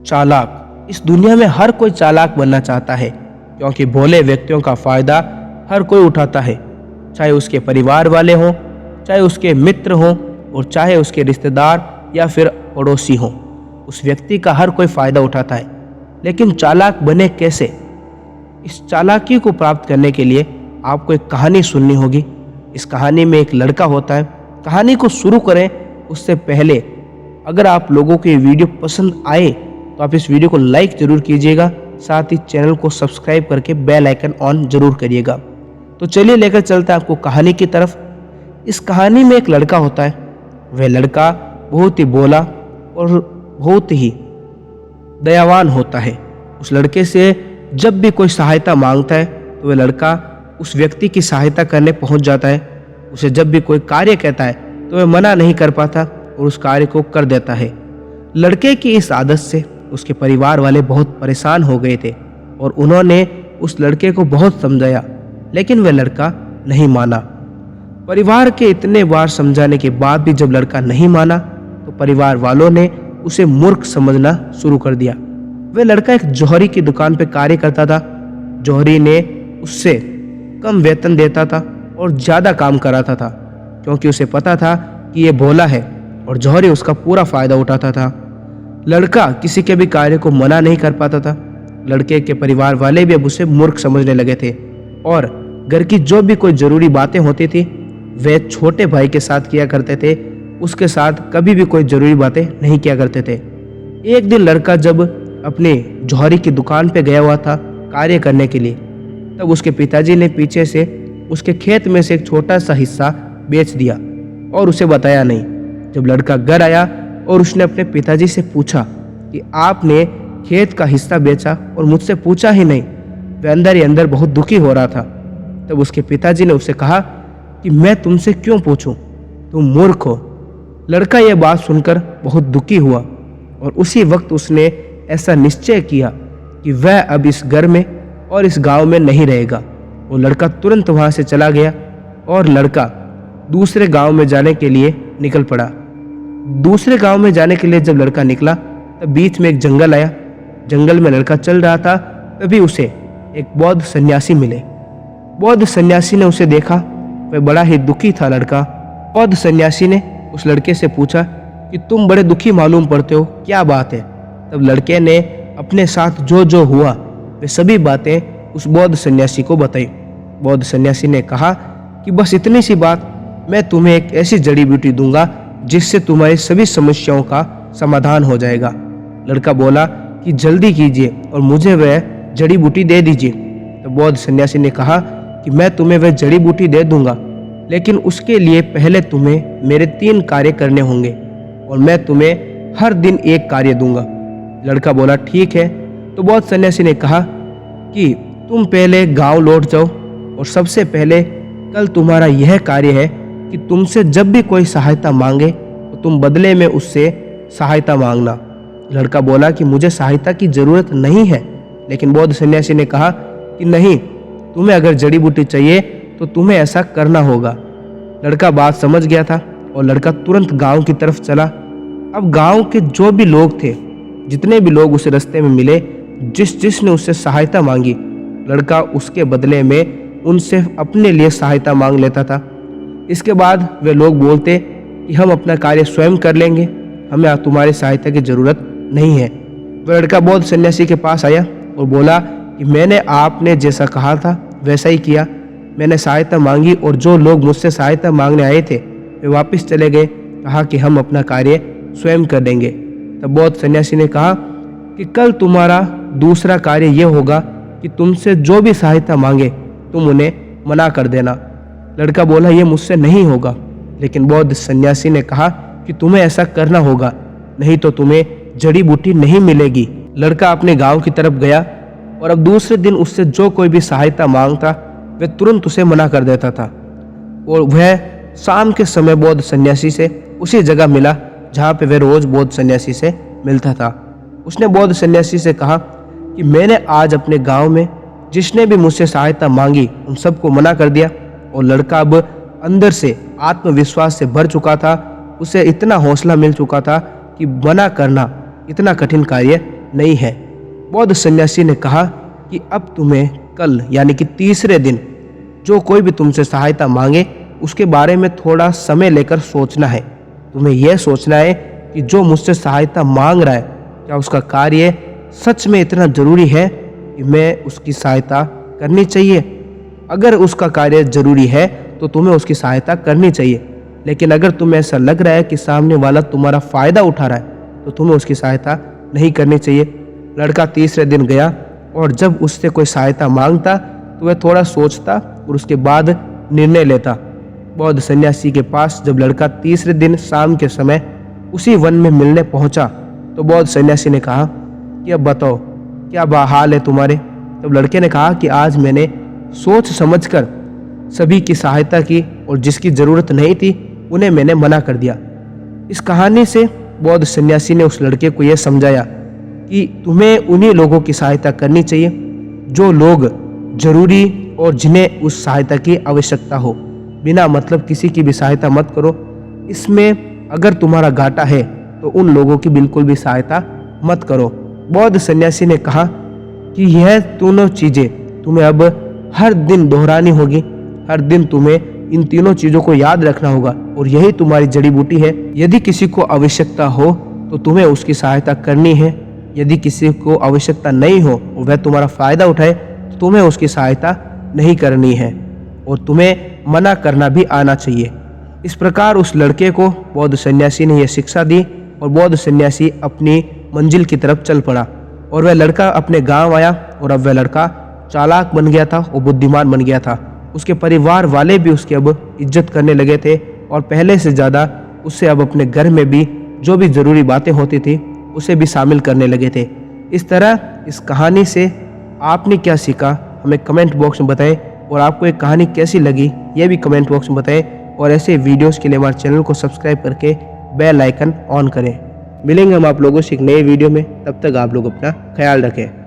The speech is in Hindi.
चालाक। इस दुनिया में हर कोई चालाक बनना चाहता है, क्योंकि भोले व्यक्तियों का फायदा हर कोई उठाता है, चाहे उसके परिवार वाले हों, चाहे उसके मित्र हों और चाहे उसके रिश्तेदार या फिर पड़ोसी हों। उस व्यक्ति का हर कोई फायदा उठाता है। लेकिन चालाक बने कैसे? इस चालाकी को प्राप्त करने के लिए आपको एक कहानी सुननी होगी। इस कहानी में एक लड़का होता है। कहानी को शुरू करें उससे पहले अगर आप लोगों को ये वीडियो पसंद आए तो आप इस वीडियो को लाइक ज़रूर कीजिएगा, साथ ही चैनल को सब्सक्राइब करके बेल आइकन ऑन ज़रूर करिएगा। तो चलिए लेकर चलते हैं आपको कहानी की तरफ। इस कहानी में एक लड़का होता है। वह लड़का बहुत ही भोला और बहुत ही दयावान होता है। उस लड़के से जब भी कोई सहायता मांगता है तो वह लड़का उस व्यक्ति की सहायता करने पहुंच जाता है। उसे जब भी कोई कार्य कहता है तो वह मना नहीं कर पाता और उस कार्य को कर देता है। लड़के की इस आदत से उसके परिवार वाले बहुत परेशान हो गए थे और उन्होंने उस लड़के को बहुत समझाया, लेकिन वह लड़का नहीं माना। परिवार के इतने बार समझाने के बाद भी जब लड़का नहीं माना तो परिवार वालों ने उसे मूर्ख समझना शुरू कर दिया। वह लड़का एक जौहरी की दुकान पर कार्य करता था। जौहरी ने उससे कम वेतन देता था और ज़्यादा काम कराता था, क्योंकि उसे पता था कि ये भोला है और जौहरी उसका पूरा फायदा उठाता था। लड़का किसी के भी कार्य को मना नहीं कर पाता था। लड़के के परिवार वाले भी अब उसे मूर्ख समझने लगे थे और घर की जो भी कोई ज़रूरी बातें होती थी वे छोटे भाई के साथ किया करते थे, उसके साथ कभी भी कोई ज़रूरी बातें नहीं किया करते थे। एक दिन लड़का जब अपने जौहरी की दुकान पे गया हुआ था कार्य करने के लिए, तब उसके पिताजी ने पीछे से उसके खेत में से एक छोटा सा हिस्सा बेच दिया और उसे बताया नहीं। जब लड़का घर आया और उसने अपने पिताजी से पूछा कि आपने खेत का हिस्सा बेचा और मुझसे पूछा ही नहीं, वह अंदर ही अंदर बहुत दुखी हो रहा था। तब उसके पिताजी ने उसे कहा कि मैं तुमसे क्यों पूछूं, तुम मूर्ख हो। लड़का यह बात सुनकर बहुत दुखी हुआ और उसी वक्त उसने ऐसा निश्चय किया कि वह अब इस घर में और इस गांव में नहीं रहेगा। वो लड़का तुरंत वहां से चला गया और लड़का दूसरे गांव में जाने के लिए निकल पड़ा। दूसरे गांव में जाने के लिए जब लड़का निकला तब बीच में एक जंगल आया। जंगल में लड़का चल रहा था, तभी उसे एक बौद्ध सन्यासी मिले। बौद्ध सन्यासी ने उसे देखा, वह बड़ा ही दुखी था लड़का। बौद्ध सन्यासी ने उस लड़के से पूछा कि तुम बड़े दुखी मालूम पड़ते हो, क्या बात है? तब लड़के ने अपने साथ जो जो हुआ वे सभी बातें उस बौद्ध सन्यासी को बताई। बौद्ध सन्यासी ने कहा कि बस इतनी सी बात, मैं तुम्हें एक ऐसी जड़ी बूटी दूंगा जिससे तुम्हारी सभी समस्याओं का समाधान हो जाएगा। लड़का बोला कि जल्दी कीजिए और मुझे वह जड़ी बूटी दे दीजिए। तो बौद्ध सन्यासी ने कहा कि मैं तुम्हें वह जड़ी बूटी दे दूंगा, लेकिन उसके लिए पहले तुम्हें मेरे 3 कार्य करने होंगे और मैं तुम्हें हर दिन एक कार्य दूंगा। लड़का बोला ठीक है। तो बौद्ध सन्यासी ने कहा कि तुम पहले गांव लौट जाओ और सबसे पहले कल तुम्हारा यह कार्य है कि तुमसे जब भी कोई सहायता मांगे तो तुम बदले में उससे सहायता मांगना। लड़का बोला कि मुझे सहायता की ज़रूरत नहीं है, लेकिन बौद्ध सन्यासी ने कहा कि नहीं, तुम्हें अगर जड़ी बूटी चाहिए तो तुम्हें ऐसा करना होगा। लड़का बात समझ गया था और लड़का तुरंत गांव की तरफ चला। अब गांव के जो भी लोग थे, जितने भी लोग उसे रास्ते में मिले, जिसने उससे सहायता मांगी, लड़का उसके बदले में उनसे अपने लिए सहायता मांग लेता था। इसके बाद वे लोग बोलते कि हम अपना कार्य स्वयं कर लेंगे, हमें तुम्हारी सहायता की ज़रूरत नहीं है। वह लड़का बौद्ध सन्यासी के पास आया और बोला कि मैंने आपने जैसा कहा था वैसा ही किया। मैंने सहायता मांगी और जो लोग मुझसे सहायता मांगने आए थे वे वापस चले गए, कहा कि हम अपना कार्य स्वयं कर देंगे। तब बौद्ध सन्यासी ने कहा कि कल तुम्हारा दूसरा कार्य यह होगा कि तुमसे जो भी सहायता मांगे तुम उन्हें मना कर देना। लड़का बोला यह मुझसे नहीं होगा, लेकिन बौद्ध सन्यासी ने कहा कि तुम्हें ऐसा करना होगा, नहीं तो तुम्हें जड़ी बूटी नहीं मिलेगी। लड़का अपने गांव की तरफ गया और अब दूसरे दिन उससे जो कोई भी सहायता मांगता वह तुरंत उसे मना कर देता था और वह शाम के समय बौद्ध सन्यासी से उसी जगह मिला जहाँ पे वह रोज बौद्ध सन्यासी से मिलता था। उसने बौद्ध सन्यासी से कहा कि मैंने आज अपने गांव में जिसने भी मुझसे सहायता मांगी उन सबको मना कर दिया। और लड़का अब अंदर से आत्मविश्वास से भर चुका था। उसे इतना हौसला मिल चुका था कि मना करना इतना कठिन कार्य नहीं है। बौद्ध सन्यासी ने कहा कि अब तुम्हें कल यानी कि तीसरे दिन जो कोई भी तुमसे सहायता मांगे उसके बारे में थोड़ा समय लेकर सोचना है। तुम्हें यह सोचना है कि जो मुझसे सहायता मांग रहा है क्या उसका कार्य सच में इतना ज़रूरी है कि मैं उसकी सहायता करनी चाहिए। अगर उसका कार्य ज़रूरी है तो तुम्हें उसकी सहायता करनी चाहिए, लेकिन अगर तुम्हें ऐसा लग रहा है कि सामने वाला तुम्हारा फ़ायदा उठा रहा है तो तुम्हें उसकी सहायता नहीं करनी चाहिए। लड़का तीसरे दिन गया और जब उससे कोई सहायता मांगता तो वह थोड़ा सोचता और उसके बाद निर्णय लेता। बौद्ध सन्यासी के पास जब लड़का तीसरे दिन शाम के समय उसी वन में मिलने पहुंचा तो बौद्ध सन्यासी ने कहा कि अब बताओ क्या हाल है तुम्हारे। तब लड़के ने कहा कि आज मैंने सोच समझकर सभी की सहायता की और जिसकी ज़रूरत नहीं थी उन्हें मैंने मना कर दिया। इस कहानी से बौद्ध सन्यासी ने उस लड़के को यह समझाया कि तुम्हें उन्हीं लोगों की सहायता करनी चाहिए जो लोग जरूरी और जिन्हें उस सहायता की आवश्यकता हो। बिना मतलब किसी की भी सहायता मत करो। इसमें अगर तुम्हारा घाटा है तो उन लोगों की बिल्कुल भी सहायता मत करो। बौद्ध सन्यासी ने कहा कि यह दोनों चीज़ें तुम्हें अब हर दिन दोहरानी होगी। हर दिन तुम्हें इन तीनों चीज़ों को याद रखना होगा और यही तुम्हारी जड़ी बूटी है। यदि किसी को आवश्यकता हो तो तुम्हें उसकी सहायता करनी है। यदि किसी को आवश्यकता नहीं हो और वह तुम्हारा फ़ायदा उठाए तो तुम्हें उसकी सहायता नहीं करनी है और तुम्हें मना करना भी आना चाहिए। इस प्रकार उस लड़के को बौद्ध सन्यासी ने यह शिक्षा दी और बौद्ध सन्यासी अपनी मंजिल की तरफ चल पड़ा और वह लड़का अपने गांव आया और अब वह लड़का चालाक बन गया था और बुद्धिमान बन गया था। उसके परिवार वाले भी उसकी अब इज्जत करने लगे थे और पहले से ज़्यादा उससे अब अपने घर में भी जो भी ज़रूरी बातें होती थी उसे भी शामिल करने लगे थे। इस तरह इस कहानी से आपने क्या सीखा हमें कमेंट बॉक्स में बताएं और आपको ये कहानी कैसी लगी ये भी कमेंट बॉक्स में बताएं और ऐसे वीडियोस के लिए हमारे चैनल को सब्सक्राइब करके बेल आइकन ऑन करें। मिलेंगे हम आप लोगों से एक नए वीडियो में, तब तक आप लोग अपना ख्याल रखें।